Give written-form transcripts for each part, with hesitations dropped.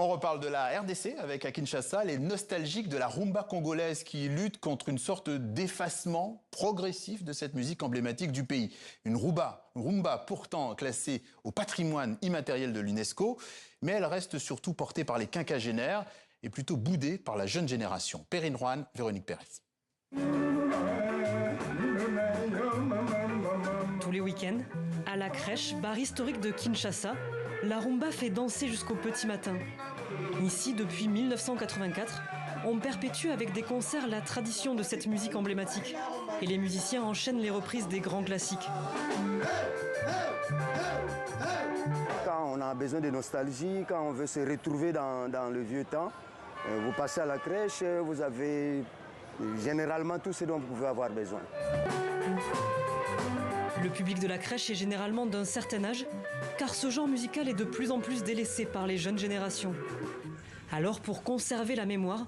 On reparle de la RDC avec à Kinshasa les nostalgiques de la rumba congolaise qui luttent contre une sorte d'effacement progressif de cette musique emblématique du pays. Une rumba pourtant classée au patrimoine immatériel de l'UNESCO, mais elle reste surtout portée par les quinquagénaires et plutôt boudée par la jeune génération. Perrine Roanne, Véronique Pérez. Tous les week-ends, à la crèche, bar historique de Kinshasa, la rumba fait danser jusqu'au petit matin. Ici, depuis 1984, on perpétue avec des concerts la tradition de cette musique emblématique. Et les musiciens enchaînent les reprises des grands classiques. Quand on a besoin de nostalgie, quand on veut se retrouver dans le vieux temps, vous passez à la crèche, vous avez généralement tout ce dont vous pouvez avoir besoin. Le public de la crèche est généralement d'un certain âge, car ce genre musical est de plus en plus délaissé par les jeunes générations. Alors, pour conserver la mémoire,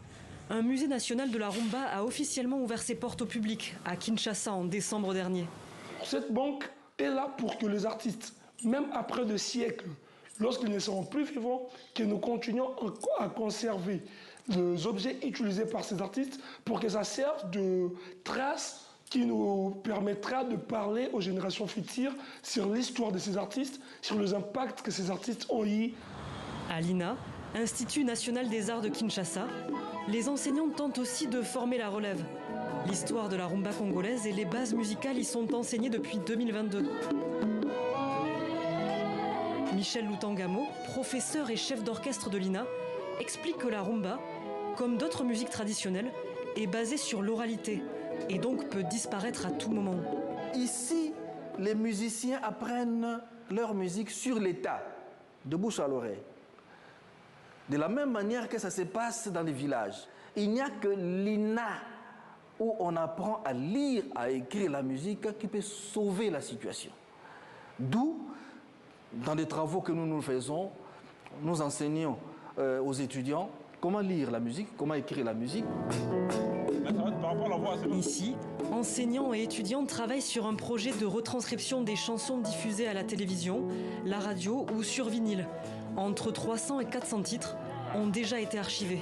un musée national de la rumba a officiellement ouvert ses portes au public à Kinshasa en décembre dernier. Cette banque est là pour que les artistes, même après des siècles, lorsqu'ils ne seront plus vivants, que nous continuions à conserver les objets utilisés par ces artistes pour que ça serve de trace qui nous permettra de parler aux générations futures sur l'histoire de ces artistes, sur les impacts que ces artistes ont eu. À l'INA, Institut national des arts de Kinshasa, les enseignants tentent aussi de former la relève. L'histoire de la rumba congolaise et les bases musicales y sont enseignées depuis 2022. Michel Loutangamo, professeur et chef d'orchestre de l'INA, explique que la rumba, comme d'autres musiques traditionnelles, est basée sur l'oralité et donc peut disparaître à tout moment. Ici, les musiciens apprennent leur musique sur l'état, de bouche à l'oreille. De la même manière que ça se passe dans les villages. Il n'y a que l'INA où on apprend à lire, à écrire la musique qui peut sauver la situation. D'où, dans les travaux que nous faisons, nous enseignons aux étudiants comment lire la musique, comment écrire la musique. Ici, enseignants et étudiants travaillent sur un projet de retranscription des chansons diffusées à la télévision, la radio ou sur vinyle. Entre 300 et 400 titres ont déjà été archivés.